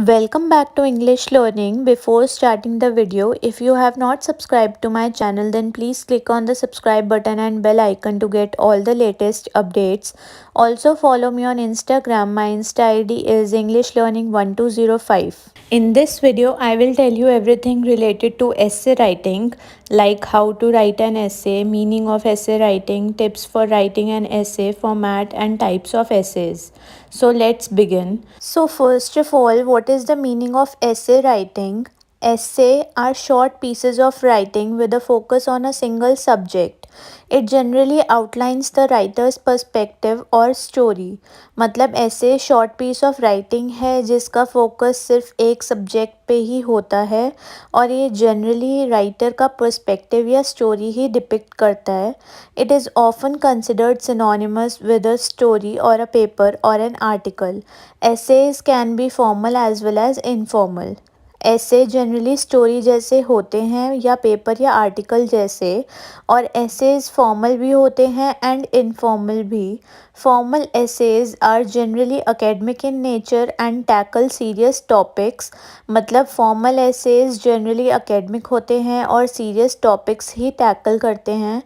Welcome back to English Learning. Before starting the video, if you have not subscribed to my channel, then please click on the subscribe button and bell icon to get all the latest updates. Also follow me on Instagram. My Insta ID is English Learning 1205. In this video, I will tell you everything related to essay writing, like how to write an essay, meaning of essay writing, tips for writing an essay, format and types of essays. So let's begin. So first of all, what is the meaning of essay writing? Essay are short pieces of writing with a focus on a single subject. It generally outlines the writer's perspective or story. मतलब ऐसे short piece of writing है जिसका focus सिर्फ एक subject पे ही होता है और ये जनरली राइटर का पर्सपेक्टिव या स्टोरी ही डिपिक्ट करता है. It is often considered synonymous with a story और अ पेपर और an article. essays can be formal as well as informal. Essays generally story जैसे होते हैं या पेपर या आर्टिकल जैसे, और एसेज फॉर्मल भी होते हैं एंड इनफॉर्मल भी. Formal essays are generally academic in nature and tackle serious topics. मतलब फॉर्मल एसेज जनरली एकेडमिक होते हैं और सीरियस टॉपिक्स ही टैकल करते हैं,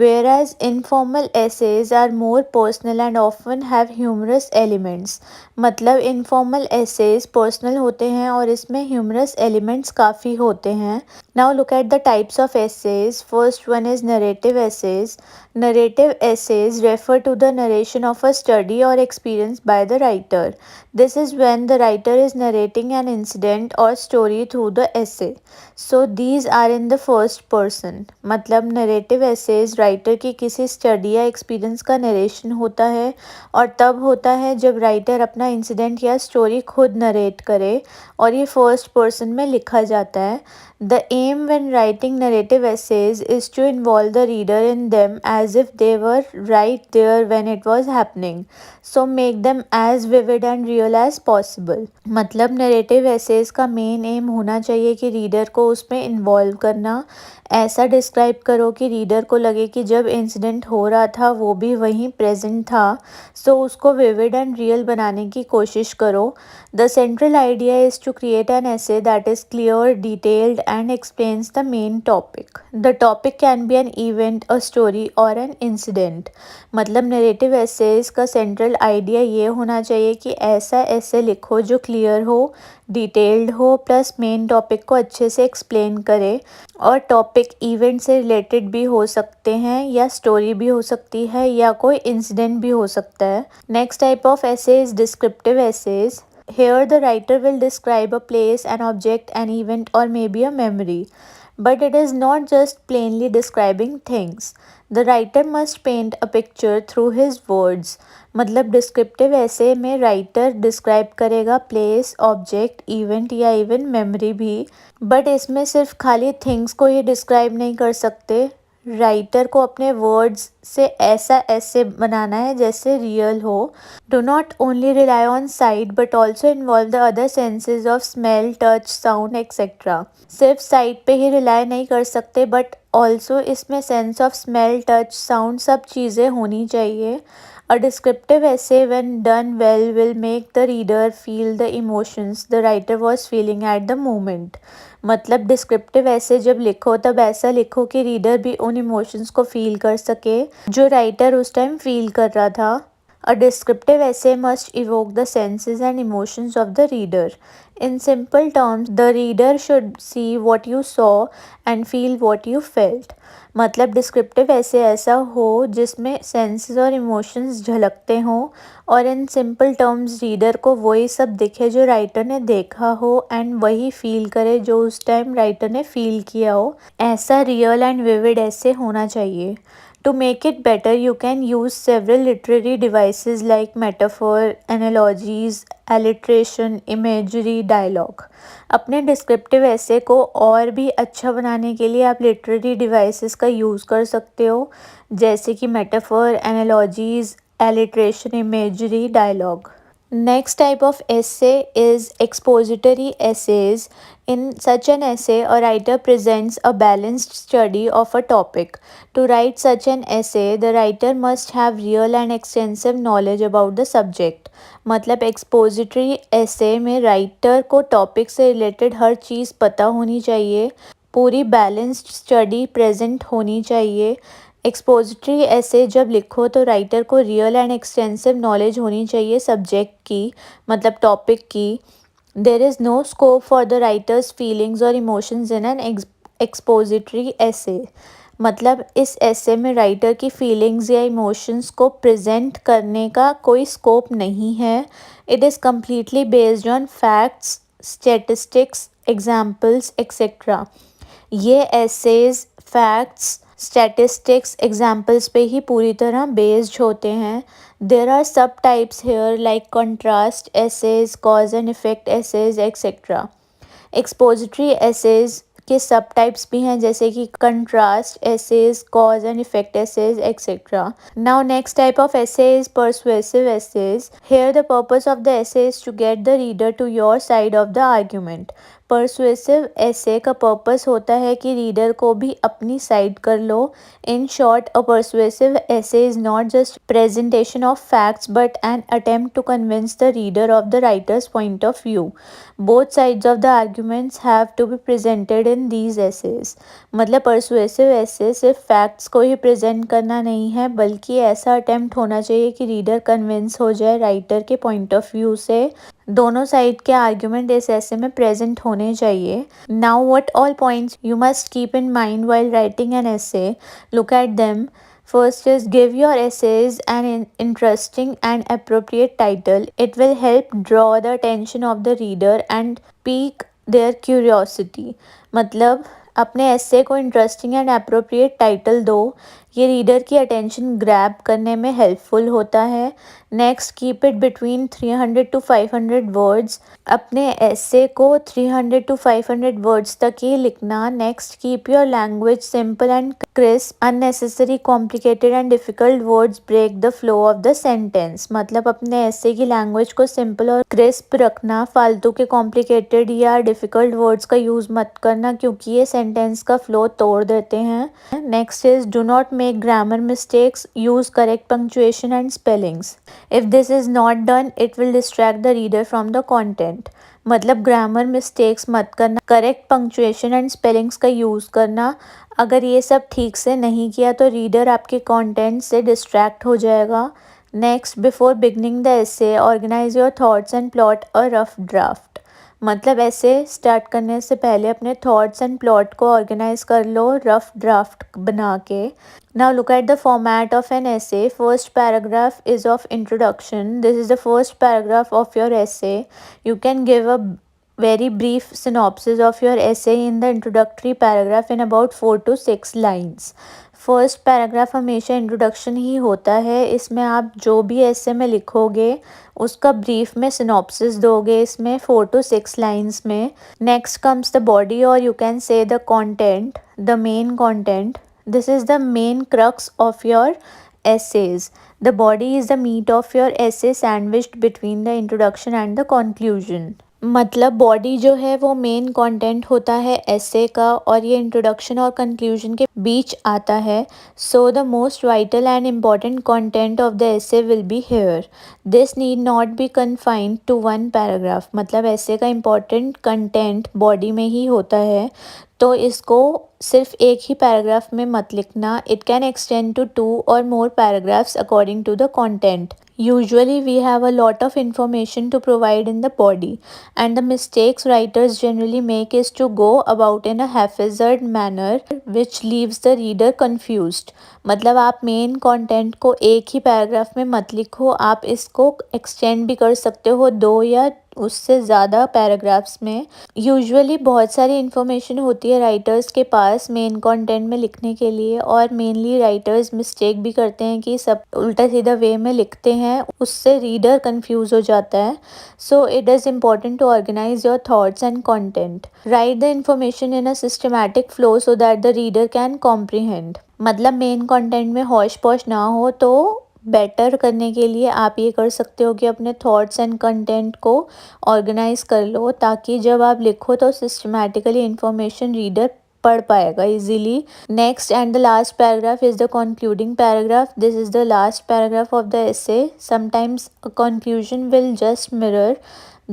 whereas informal essays are more personal and often have humorous elements. मतलब informal essays personal होते हैं और इसमें humorous elements काफ़ी होते हैं. Now look at the types of essays. First one is narrative essays. Narrative essays refer to the narration of a study or experience by the writer. This is when the writer is narrating an incident or story through the essay. So these are in the first person. मतलब narrative essays writer की किसी study या experience का narration होता है और तब होता है जब राइटर अपना इंसिडेंट या स्टोरी खुद नरेट करे और ये फर्स्ट पर्सन में लिखा जाता है. The aim when writing narrative essays is to involve the reader in them as if they were right there when it was happening. So make them as vivid and real as possible. मतलब narrative essays का main aim होना चाहिए कि reader को उसमें involve करना. ऐसा describe करो कि रीडर को लगे कि जब इंसिडेंट हो रहा था वो भी वहीं प्रेजेंट था. सो उसको विविड एंड रियल बनाने की कोशिश करो. The central idea is to create an essay that is clear, detailed and explains the main topic. The topic can be an event, a story or an incident. मतलब narrative essays का central idea ये होना चाहिए कि ऐसा ऐसे लिखो जो क्लियर हो, डिटेल्ड हो, प्लस मेन टॉपिक को अच्छे से एक्सप्लेन करे. और टॉपिक इवेंट से रिलेटेड भी हो सकते हैं या स्टोरी भी हो सकती है या कोई इंसिडेंट भी हो सकता है. Next type of essay is descriptive essays. Here the writer will describe a place, an object, an event or maybe a memory. But it is not just plainly describing things. The writer must paint a picture through his words. मतलब descriptive ऐसे में writer describe करेगा place, object, event या even memory भी. But इसमें सिर्फ खाली things को ही डिस्क्राइब नहीं कर सकते. राइटर को अपने वर्ड्स से ऐसा ऐसे बनाना है जैसे रियल हो. Do not only rely on site but also involve the other senses of smell, touch, sound etcetera. सिर्फ साइट पे ही रिलाई नहीं कर सकते बट ऑल्सो इसमें sense of smell, touch, sound सब चीज़ें होनी चाहिए. A descriptive essay, when done well, will make the reader feel the emotions the writer was feeling at the moment. मतलब डिस्क्रिप्टिव ऐसे जब लिखो तब ऐसा लिखो कि रीडर भी उन इमोशंस को फील कर सके जो राइटर उस टाइम फील कर रहा था. A descriptive essay must evoke the senses and emotions of the reader. In simple terms, the reader should see what you saw and feel what you felt. मतलब descriptive ऐसे ऐसा हो जिसमें senses और emotions झलकते हों और इन सिंपल टर्म्स रीडर को वही सब दिखे जो राइटर ने देखा हो एंड वही फील करे जो उस टाइम राइटर ने फील किया हो. ऐसा रियल एंड विविड ऐसे होना चाहिए. To make it better, you can use several literary devices like metaphor, analogies, alliteration, imagery, dialogue. अपने डिस्क्रिप्टिव ऐसे को और भी अच्छा बनाने के लिए आप लिटरेरी डिवाइसेस का यूज़ कर सकते हो, जैसे कि metaphor, analogies, alliteration, imagery, dialogue. Next type of essay is expository essays. In such an essay, a writer presents a balanced study of a topic. To write such an essay, the writer must have real and extensive knowledge about the subject. मतलब expository essay में writer को topic से related हर चीज़ पता होनी चाहिए, पूरी balanced study present होनी चाहिए। एक्सपोजिटरी ऐसे जब लिखो तो राइटर को रियल एंड एक्सटेंसिव नॉलेज होनी चाहिए सब्जेक्ट की, मतलब टॉपिक की। There is no scope for the writer's feelings और emotions in an expository essay. मतलब इस ऐसे में राइटर की फीलिंग्स या इमोशंस को प्रेजेंट करने का कोई स्कोप नहीं है। It is completely based on facts, statistics, examples etcetera. ये एसेज फैक्ट्स, स्टैटिस्टिक्स, एग्जाम्पल्स पे ही पूरी तरह बेस्ड होते हैं। There are sub types here like contrast essays, cause and effect essays etcetera. Expository essays के सब टाइप्स भी हैं जैसे कि contrast essays, cause and effect essays etcetera. Now next type of essay is persuasive essays. Here the purpose of the essay is to get the reader to your side of the argument. Persuasive ऐसे का purpose होता है कि reader को भी अपनी side कर लो। In short, a persuasive essay is not just presentation of facts but an attempt to convince the reader of the writer's point of view. Both sides of the arguments have to be presented in these essays. मतलब persuasive essay सिर्फ facts को ही present करना नहीं है, बल्कि ऐसा attempt होना चाहिए कि रीडर कन्विंस हो जाए राइटर के पॉइंट ऑफ व्यू से। दोनों साइड के आर्ग्यूमेंट इस ऐसे में प्रेजेंट होने चाहिए। Now what all points you must keep in mind while writing an essay, look at them. First is give your essays an interesting and appropriate title. It will help draw the attention of the reader and pique their curiosity. मतलब अपने ऐसे को interesting and appropriate title दो, ये reader की attention grab करने में helpful होता है। Next, keep it between 300 to 500 words. अपने ऐसे को 300 to 500 वर्ड्स तक ही लिखना। Next, keep your language simple and crisp. Unnecessary complicated and difficult words break the flow of the sentence. मतलब अपने ऐसे की लैंग्वेज को सिंपल और क्रिस्प रखना, फालतू के कॉम्प्लिकेटेड या डिफिकल्ट वर्ड्स का यूज़ मत करना क्योंकि ये सेंटेंस का फ्लो तोड़ देते हैं। Next is do not make grammar mistakes, use correct punctuation and spellings. If this is not done it will distract the reader from the content. मतलब ग्रामर मिस्टेक्स मत करना, करेक्ट पंक्चुएशन एंड स्पेलिंग्स का use करना। अगर ये सब ठीक से नहीं किया तो रीडर आपके कंटेंट से डिस्ट्रैक्ट हो जाएगा। Next, before beginning the essay organise your thoughts and plot a rough draft. मतलब ऐसे स्टार्ट करने से पहले अपने थॉट्स एंड प्लॉट को ऑर्गेनाइज कर लो रफ ड्राफ्ट बना के। Now look at the format of an essay. First paragraph is of introduction. This is the first paragraph of your essay. You can give a very brief synopsis of your essay in the introductory paragraph in about 4 to 6 lines. First paragraph हमेशा introduction ही होता है। इसमें आप जो भी ऐसे में लिखोगे उसका ब्रीफ में सिनॉप्सिस दोगे इसमें 4 to 6 लाइंस में। नेक्स्ट कम्स द बॉडी और you can say the content, the main content. This is the main crux of your essays. The body is the meat of your essay sandwiched between the introduction and the conclusion. मतलब body जो है वो main content होता है ऐसे का और ये इंट्रोडक्शन और कंक्लूजन के बीच आता है। So the most vital and important content of the essay will be here. This need not be confined to one paragraph. मतलब ऐसे का इम्पॉर्टेंट कंटेंट बॉडी में ही होता है, तो इसको सिर्फ एक ही पैराग्राफ में मत लिखना। It can extend to 2 or more paragraphs according to the content. Usually we have a lot of information to provide in the body, and the mistakes writers generally make is to go about in a haphazard manner which leaves the reader confused. मतलब आप main content को एक ही paragraph में मत लिखो, आप इसको extend भी कर सकते हो 2 या उससे ज़्यादा पैराग्राफ्स में। यूजुअली बहुत सारी इन्फॉर्मेशन होती है राइटर्स के पास मेन कंटेंट में लिखने के लिए, और मेनली राइटर्स मिस्टेक भी करते हैं कि सब उल्टा सीधा वे में लिखते हैं, उससे रीडर कंफ्यूज हो जाता है। So it is important to organise your thoughts and content. Write the information in a systematic flow so that the reader can comprehend. मतलब मेन कंटेंट में हौश पौश ना हो, तो बेटर करने के लिए आप ये कर सकते हो कि अपने थॉट्स एंड कंटेंट को ऑर्गेनाइज कर लो, ताकि जब आप लिखो तो सिस्टमैटिकली इंफॉर्मेशन रीडर पढ़ पाएगा easily. Next and the last paragraph is the concluding paragraph. This is the last paragraph of the essay. Sometimes a conclusion will just mirror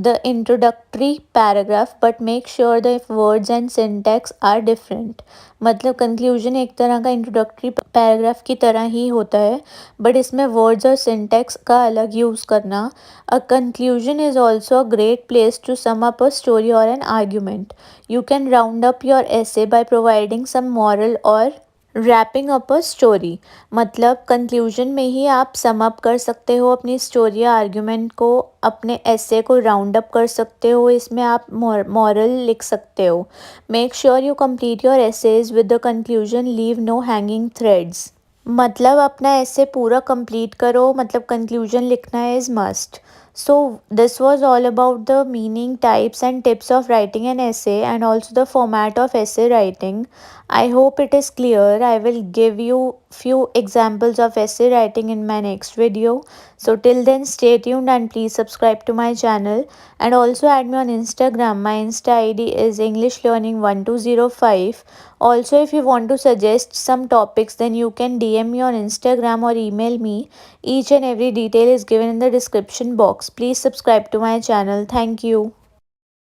the introductory paragraph, but make sure the words and syntax are different. मतलब conclusion एक तरह का introductory paragraph की तरह ही होता है, but इसमें words और सिंटैक्स का अलग यूज़ करना. A conclusion is also a great place to sum up a story or an argument. You can round up your essay by providing some moral or wrapping up a story. मतलब conclusion में ही आप sum up कर सकते हो अपनी story या argument को, अपने एसे को राउंड अप कर सकते हो, इसमें आप मॉरल लिख सकते हो. Make sure you complete your essays with the conclusion, leave no hanging threads. मतलब अपना ऐसे पूरा कंप्लीट करो, मतलब कंक्लूजन लिखना is must. So this was all about the meaning, types and tips of writing an essay, and also the format of essay writing. I hope it is clear. I will give you few examples of essay writing in my next video. So till then, stay tuned and please subscribe to my channel, and also add me on Instagram. My Insta ID is English Learning 1205. Also, if you want to suggest some topics, then you can DM me on Instagram or email me. Each and every detail is given in the description box. Please subscribe to my channel. Thank you.